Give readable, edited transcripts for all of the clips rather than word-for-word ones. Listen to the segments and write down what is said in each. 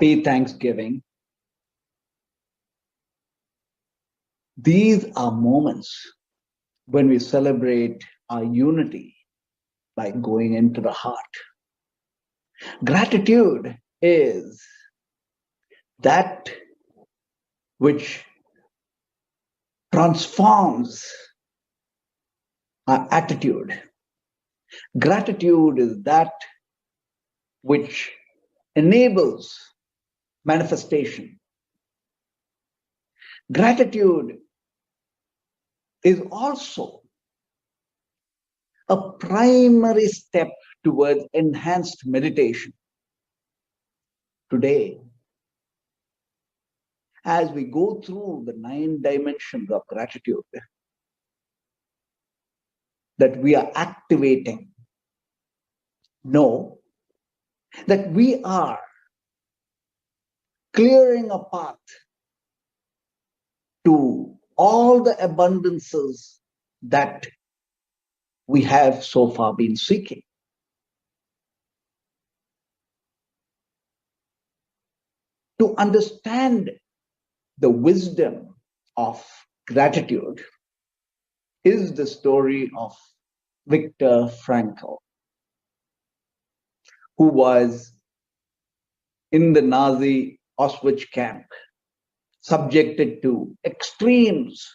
Happy Thanksgiving. These are moments when we celebrate our unity by going into the heart. Gratitude is that which transforms our attitude. Gratitude is that which enables manifestation. Gratitude is also a primary step towards enhanced meditation. Today, as we go through the 9 dimensions of gratitude that we are activating, know that we are clearing a path to all the abundances that we have so far been seeking. To understand the wisdom of gratitude is the story of Viktor Frankl, who was in the Nazi Auschwitz camp, subjected to extremes.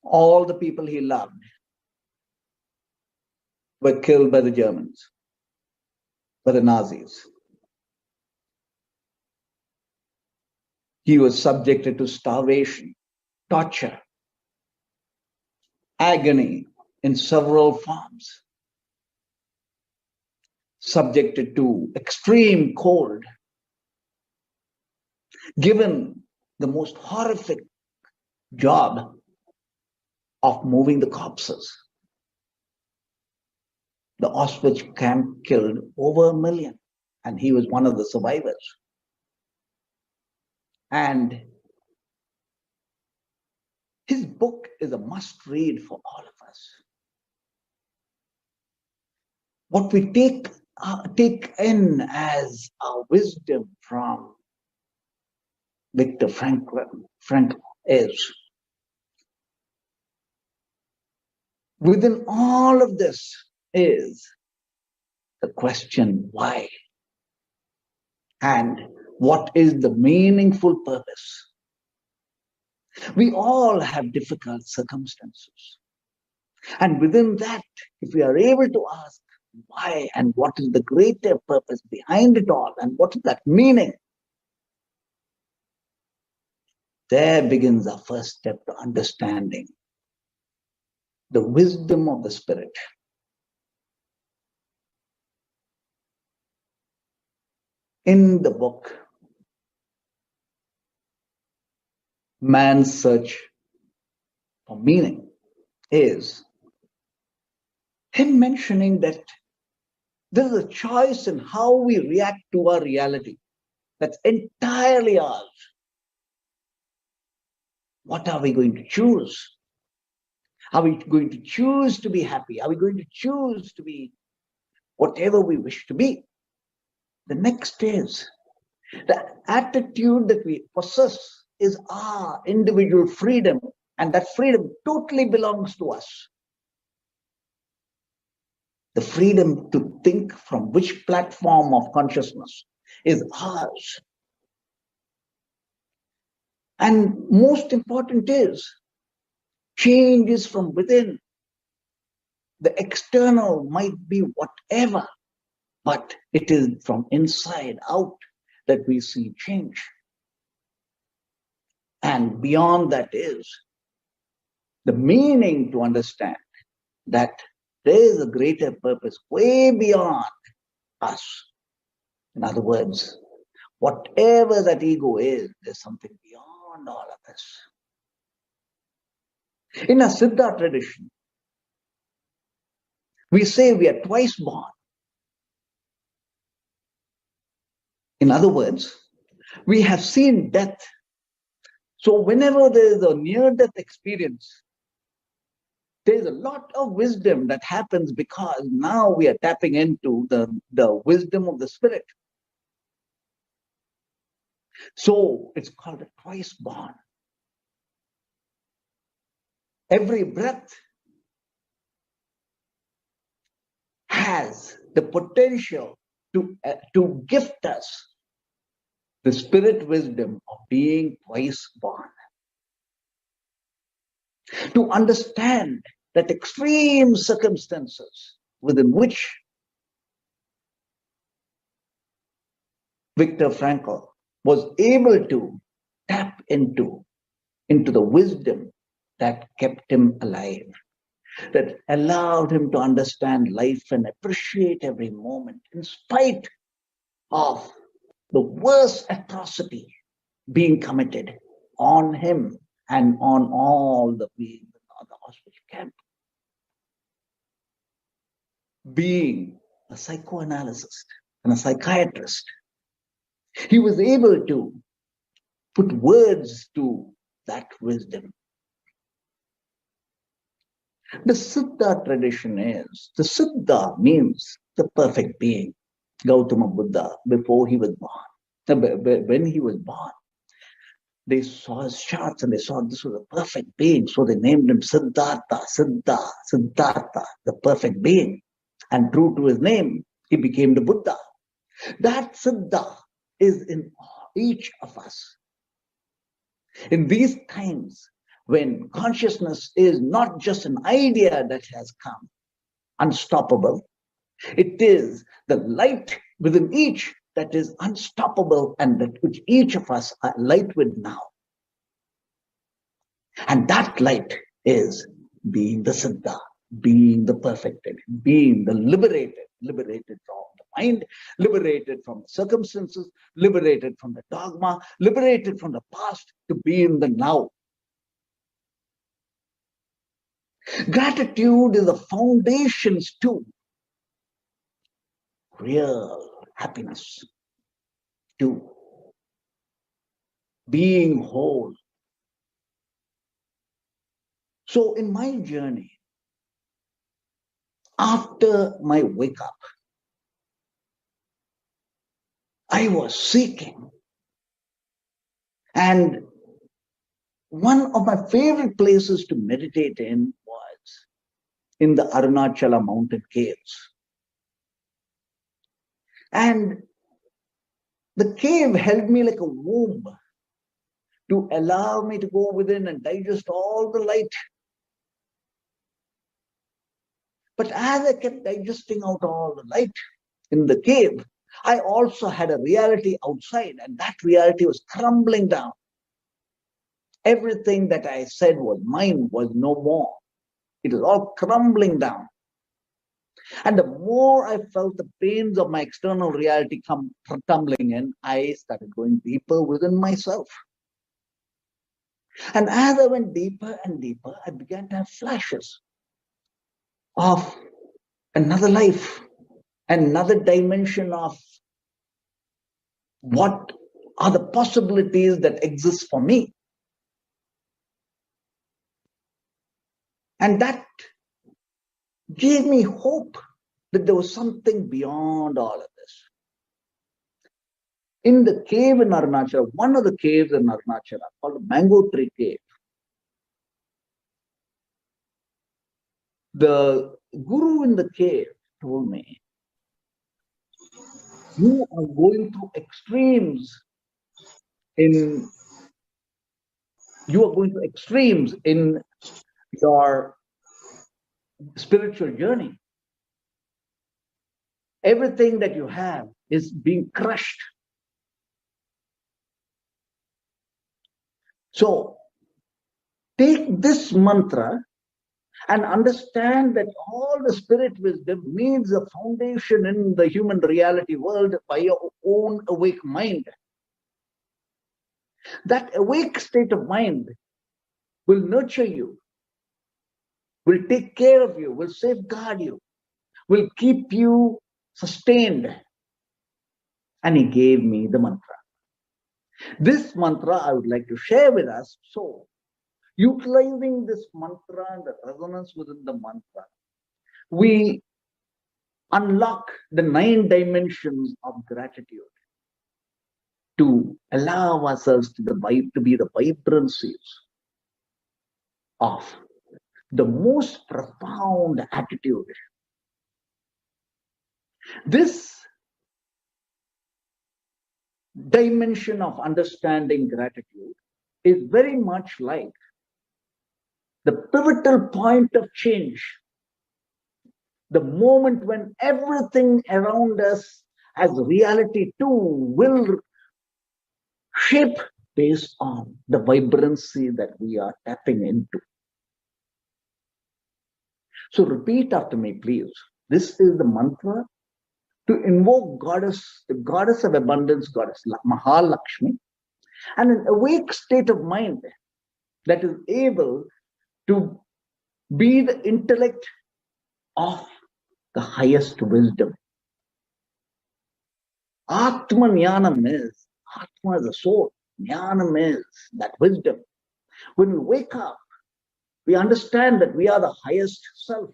All the people he loved were killed by the Germans, by the Nazis. He was subjected to starvation, torture, agony in several forms, subjected to extreme cold, given the most horrific job of moving the corpses. The Auschwitz camp killed over 1 million, and he was one of the survivors. And his book is a must-read for all of us. What we take in as our wisdom from Viktor Frankl is, within all of this is the question why, and what is the meaningful purpose. We all have difficult circumstances. And within that, if we are able to ask why and what is the greater purpose behind it all and what is that meaning, there begins our first step to understanding the wisdom of the spirit. In the book, Man's Search for Meaning is him mentioning that there is a choice in how we react to our reality. That's entirely ours. What are we going to choose? Are we going to choose to be happy? Are we going to choose to be whatever we wish to be? The next is the attitude that we possess is our individual freedom, and that freedom totally belongs to us. The freedom to think from which platform of consciousness is ours. And most important is, change is from within. The external might be whatever, but it is from inside out that we see change. And beyond that is the meaning to understand that there is a greater purpose way beyond us. In other words, whatever that ego is, there's something beyond all of this. In a Siddha tradition, we say we are twice born. In other words, we have seen death. So whenever there is a near-death experience, there is a lot of wisdom that happens because now we are tapping into the wisdom of the spirit. So it's called a twice born. Every breath has the potential to gift us the spirit wisdom of being twice born. To understand that extreme circumstances within which Viktor Frankl was able to tap into the wisdom that kept him alive, that allowed him to understand life and appreciate every moment in spite of the worst atrocity being committed on him and on all the beings in the hospital camp. Being a psychoanalyst and a psychiatrist, he was able to put words to that wisdom. The Siddha tradition is, the Siddha means the perfect being. Gautama Buddha, before he was born, when he was born, they saw his charts and they saw this was a perfect being. So they named him Siddhartha, Siddhartha, the perfect being. And true to his name, he became the Buddha. That Siddha is in each of us. In these times when consciousness is not just an idea that has come, unstoppable, it is the light within each that is unstoppable and that which each of us are light with now. And that light is being the Siddha, being the perfected, being the liberated from the mind, liberated from the circumstances, liberated from the dogma, liberated from the past to be in the now. Gratitude is the foundations to real happiness, to being whole. So in my journey, after my wake up, I was seeking. And one of my favorite places to meditate in was in the Arunachala mountain caves. And the cave held me like a womb to allow me to go within and digest all the light. But as I kept digesting out all the light in the cave, I also had a reality outside, and that reality was crumbling down. Everything that I said was mine was no more. It was all crumbling down. And the more I felt the pains of my external reality come tumbling in, I started going deeper within myself. And as I went deeper and deeper, I began to have flashes of another life, another dimension of what are the possibilities that exist for me. And that gave me hope that there was something beyond all of this. In the cave in Arunachala, one of the caves in Arunachala called the Mango Tree Cave, the guru in the cave told me, you are going through extremes in your spiritual journey. Everything that you have is being crushed. So take this mantra and understand that all the spirit wisdom needs a foundation in the human reality world by your own awake mind. That awake state of mind will nurture you, will take care of you, will safeguard you, will keep you sustained. And he gave me the mantra. This mantra I would like to share with us. So, utilizing this mantra and the resonance within the mantra, we unlock the 9 dimensions of gratitude to allow ourselves to be the vibrancies of the most profound attitude. This dimension of understanding gratitude is very much like the pivotal point of change, the moment when everything around us as reality too will shape based on the vibrancy that we are tapping into. So repeat after me, please. This is the mantra to invoke the goddess of abundance, goddess Mahalakshmi, and an awake state of mind that is able to be the intellect of the highest wisdom. Atma Jnanam is, Atma is the soul, Jnanam is that wisdom. When we wake up, we understand that we are the highest self,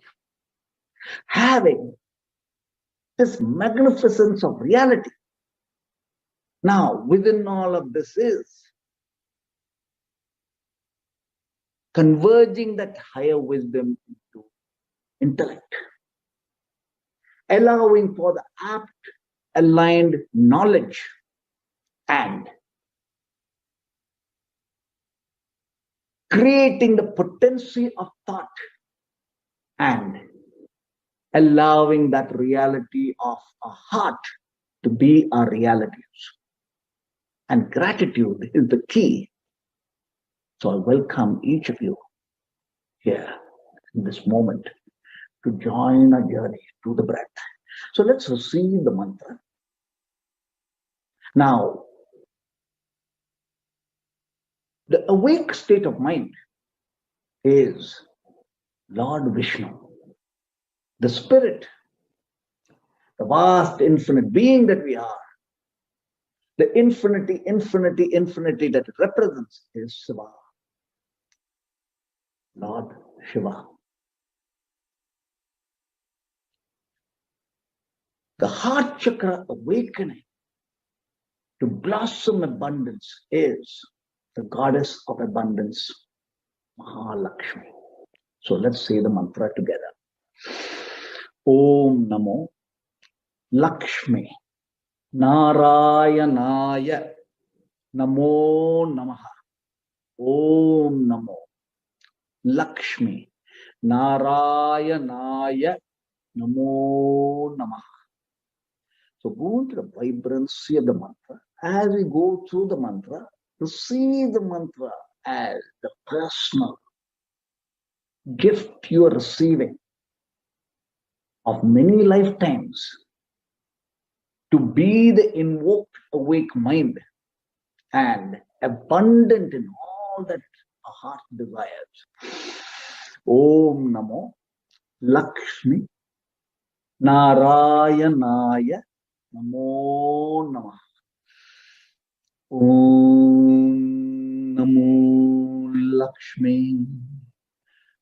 having this magnificence of reality. Now, within all of this is converging that higher wisdom into intellect, allowing for the apt, aligned knowledge and creating the potency of thought and allowing that reality of a heart to be our realities. And gratitude is the key. So I welcome each of you here in this moment to join our journey through the breath. So let's receive the mantra. Now, the awake state of mind is Lord Vishnu, the spirit, the vast infinite being that we are. The infinity that it represents is Shiva, Lord Shiva. The heart chakra awakening to blossom abundance is the goddess of abundance, Mahalakshmi. So let's say the mantra together. Om Namo Lakshmi Narayanaya Namo Namaha. Om Namo Lakshmi Narayanaya Namo Namaha. So go into the vibrancy of the mantra. As we go through the mantra, receive the mantra as the personal gift you are receiving of many lifetimes to be the invoked awake mind and abundant in all that a heart desires. Om Namo Lakshmi Narayanaya Namo Namaha. Om Namo Lakshmi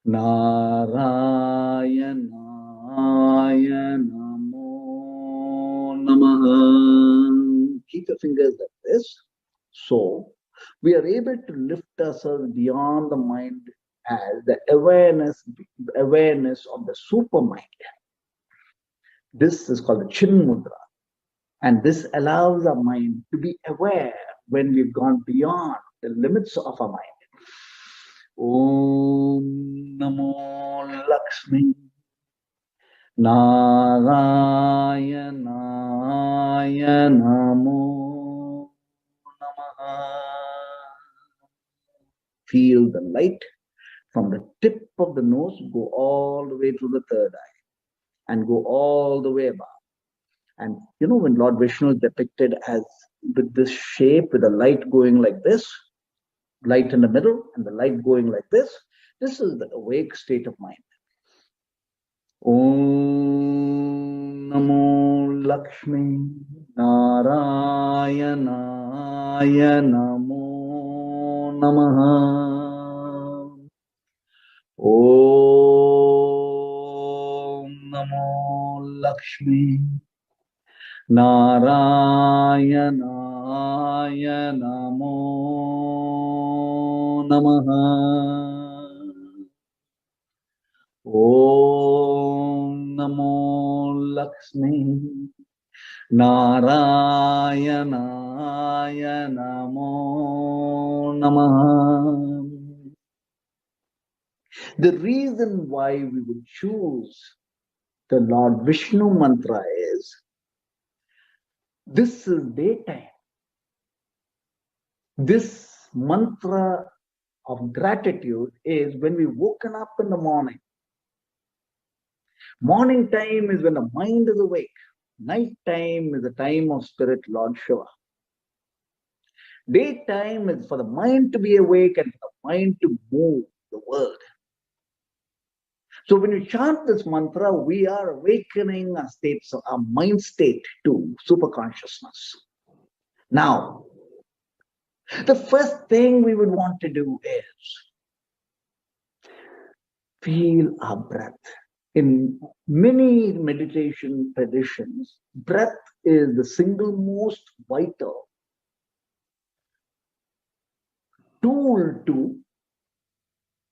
Narayanaya Namo Namaha. Keep your fingers like this. So we are able to lift ourselves beyond the mind as the awareness of the super mind. This is called the Chin Mudra. And this allows our mind to be aware when we've gone beyond the limits of our mind. Om Namo Lakshmi Narayanaya Namo Namaha. Feel the light from the tip of the nose go all the way to the third eye and go all the way above. And you know, when Lord Vishnu is depicted as with this shape, with the light going like this, light in the middle and the light going like this is the awake state of mind. Om Namo Lakshmi Narayanaya Namo Namaha. Om Namo Lakshmi Narayanaya Namo Namaha. Om Namo Lakshmi Narayanaya Namo Namaha. The reason why we would choose the Lord Vishnu mantra is, this is daytime. This mantra of gratitude is when we woken up in the morning. Morning time is when the mind is awake. Night time is the time of Spirit Lord Shiva. Daytime is for the mind to be awake and for the mind to move the world. So when you chant this mantra, we are awakening our mind state to super consciousness. Now, the first thing we would want to do is feel our breath. In many meditation traditions, breath is the single most vital tool to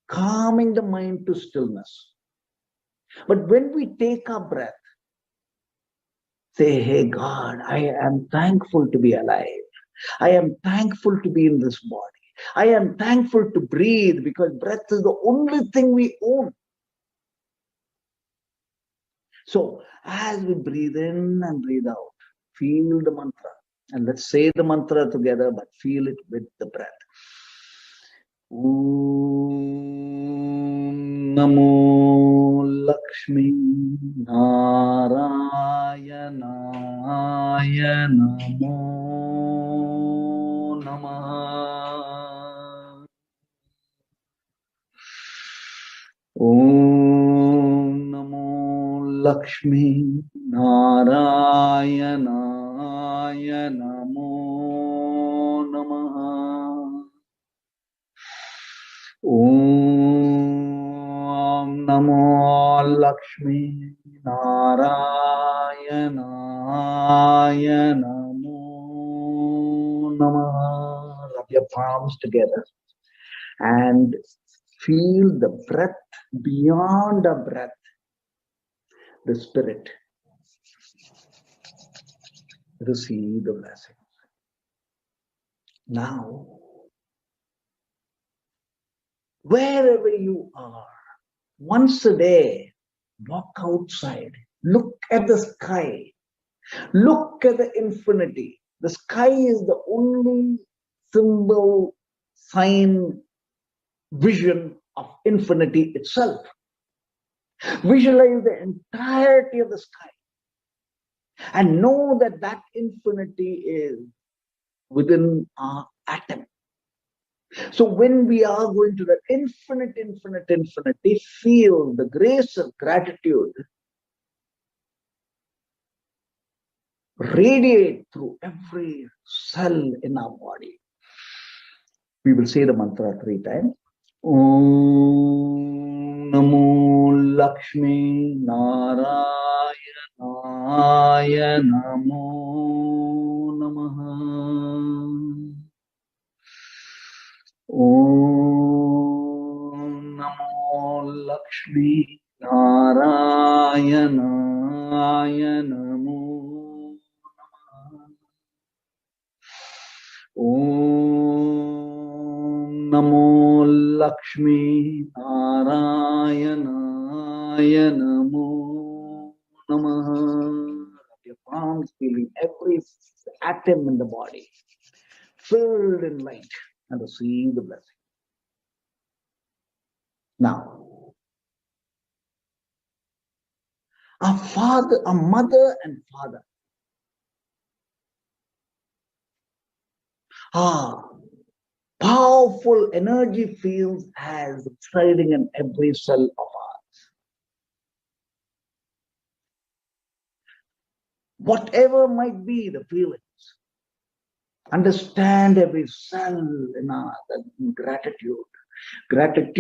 calming the mind to stillness. But when we take our breath, say, hey God, I am thankful to be alive. I am thankful to be in this body. I am thankful to breathe, because breath is the only thing we own. So as we breathe in and breathe out, feel the mantra. And let's say the mantra together, but feel it with the breath. Om Namo Lakshmi Narayanaya Namo Namaha. Om Namo Lakshmi Narayanaya Namo Namaha. Om Namo Lakshmi Narayanaya Namo Namaha. Rub your palms together and feel the breath beyond the breath, the spirit. Receive the blessing. Now, wherever you are, once a day, walk outside, look at the sky, look at the infinity. The sky is the only symbol, sign, vision of infinity itself. Visualize the entirety of the sky and know that that infinity is within our atom. So when we are going to that infinity, feel the grace of gratitude radiate through every cell in our body. We will say the mantra 3 times. Om Namo Lakshmi Narayanaya Namo Namaha. Om Namo Lakshmi Narayanaya Namo Namaha. Om Namo Lakshmi Narayanaya Namo Namaha. Your palms feeling every atom in the body filled in light, and receive the blessing. Now, our mother and father are powerful energy fields as residing in every cell of ours. Whatever might be the feelings, understand every cell in our gratitude. Gratitude